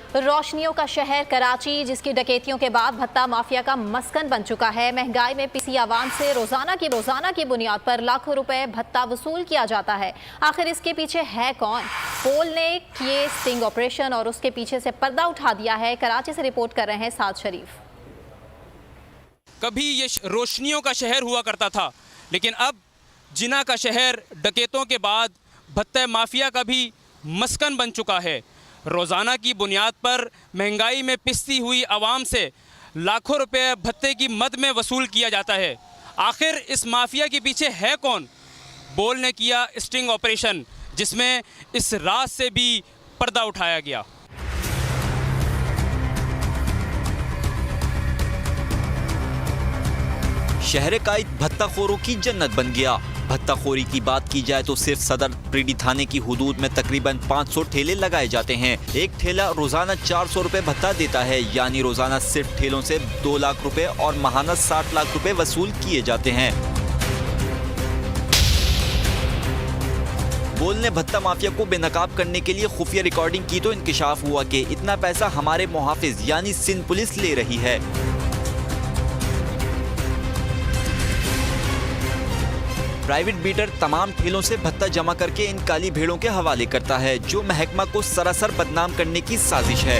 रोशनियों का शहर कराची, जिसकी डकैतियों के बाद भत्ता माफिया का मस्कन बन चुका है। महंगाई में पिसी आवाम से रोजाना की बुनियाद पर लाखों रुपए भत्ता वसूल किया जाता है। आखिर इसके पीछे है कौन? पोल ने किए स्टिंग ऑपरेशन और उसके पीछे से पर्दा उठा दिया है। कराची से रिपोर्ट कर रहे हैं साद शरीफ। कभी ये रोशनियों का शहर हुआ करता था, लेकिन अब जिना का शहर डकैतों के बाद भत्ते माफिया का भी मस्कन बन चुका है। रोज़ाना की बुनियाद पर महंगाई में पिसती हुई आवाम से लाखों रुपए भत्ते की मद में वसूल किया जाता है। आखिर इस माफिया के पीछे है कौन? पोल ने किया स्टिंग ऑपरेशन, जिसमें इस राज से भी पर्दा उठाया गया। शहर कायद भत्ताखोरों की जन्नत बन गया। भत्ताखोरी की बात की जाए तो सिर्फ सदर प्रीडी थाने की हुदूद में तकरीबन 500 ठेले लगाए जाते हैं। एक ठेला रोजाना 400 रुपए भत्ता देता है, यानी रोजाना सिर्फ ठेलों से 2 लाख रुपए और माहाना 60 लाख रुपए वसूल किए जाते हैं। पोल ने भत्ता माफिया को बेनकाब करने के लिए खुफिया रिकॉर्डिंग की तो इंकशाफ हुआ कि इतना पैसा हमारे मुहाफिज यानी सिंध पुलिस ले रही है। प्राइवेट बीटर तमाम ठेलों से भत्ता जमा करके इन काली भेड़ों के हवाले करता है, जो महकमा को सरासर बदनाम करने की साजिश है।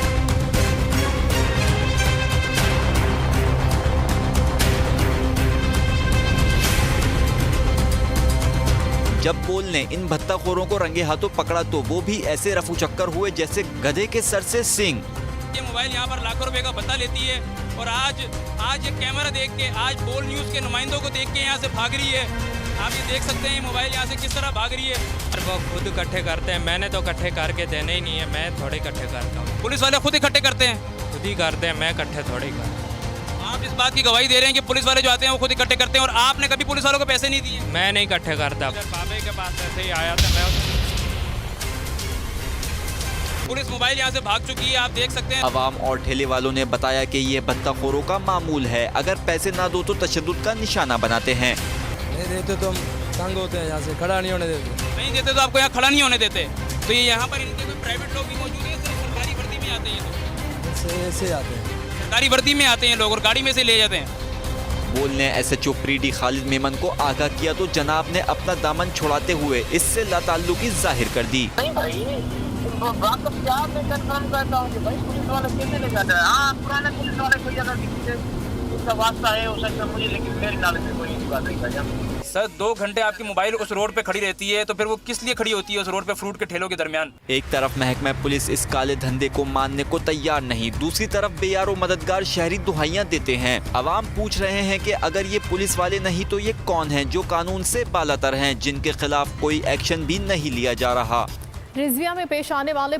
जब पोल ने इन भत्ताखोरों को रंगे हाथों पकड़ा तो वो भी ऐसे रफू चक्कर हुए जैसे गधे के सर से सींग। ये मोबाइल यहाँ पर लाखों रुपए का भत्ता लेती है और आज ये कैमरा देख के, आज पोल न्यूज़ के नुमाइंदों को देख के यहाँ से भाग रही है। आप ये देख सकते हैं मोबाइल यहाँ से किस तरह भाग रही है। वो खुद इकट्ठे करते हैं, मैंने तो इकट्ठे करके देने ही नहीं है, मैं थोड़े इकट्ठे करता हूँ। पुलिस वाले खुद इकट्ठे करते हैं? खुद ही करते हैं, मैं इकट्ठे थोड़े करता हूँ। आप इस बात की गवाही दे रहे हैं कि पुलिस वाले जो आते हैं वो खुद इकट्ठे करते हैं, और आपने कभी पुलिस वालों को पैसे नहीं दिए? मैं नहीं इकट्ठे करता। बाबे के पास ऐसे ही आया था मैं। पुलिस मोबाइल यहाँ से भाग चुकी है, आप देख सकते हैं। अवाम और ठेले वालों ने बताया कि ये भत्ताखोरों का मामूल है, अगर पैसे ना दो तो तशद्दुद का निशाना बनाते हैं। नहीं देते तो हम तंग होते हैं, यहाँ से खड़ा नहीं होने देते। नहीं देते तो आपको यहाँ खड़ा नहीं होने देते। तो ये यहाँ पर इनके कोई प्राइवेट लोग भी मौजूद हैं? सिर्फ सरकारी भर्ती में आते हैं? तो ऐसे आते हैं, सरकारी भर्ती में आते हैं लोग और गाड़ी में से ले जाते हैं। पोल ने SHO प्रीडी खालिद मेमन को आगाह किया तो जनाब ने अपना दामन छुड़ाते हुए इससे लाताल्लुकी जाहिर कर दी। नहीं भाई, बात तो क्या मैं कंफर्म करता हूँ कि भाई पुलिस वाले कैसे ले जाते हैं। हाँ, पुराने पुलिस वाले कोई अगर किसी से उसका वास्ता है हो सकता है मुझे, लेकिन मेरे नाले में कोई बात नहीं था। सर 2 घंटे आपकी मोबाइल उस रोड पे खड़ी रहती है, तो फिर वो किस लिए खड़ी होती है उस रोड पे फ्रूट के ठेलों के दरमियान? एक तरफ महकमा पुलिस इस काले धंधे को मानने को तैयार नहीं, दूसरी तरफ बेयारो मददगार शहरी दुहाइयां देते हैं। अवाम पूछ रहे हैं कि अगर ये पुलिस वाले नहीं तो ये कौन हैं जो कानून से बालातर हैं, जिनके खिलाफ कोई एक्शन भी नहीं लिया जा रहा। रिजविया में पेश आने वाले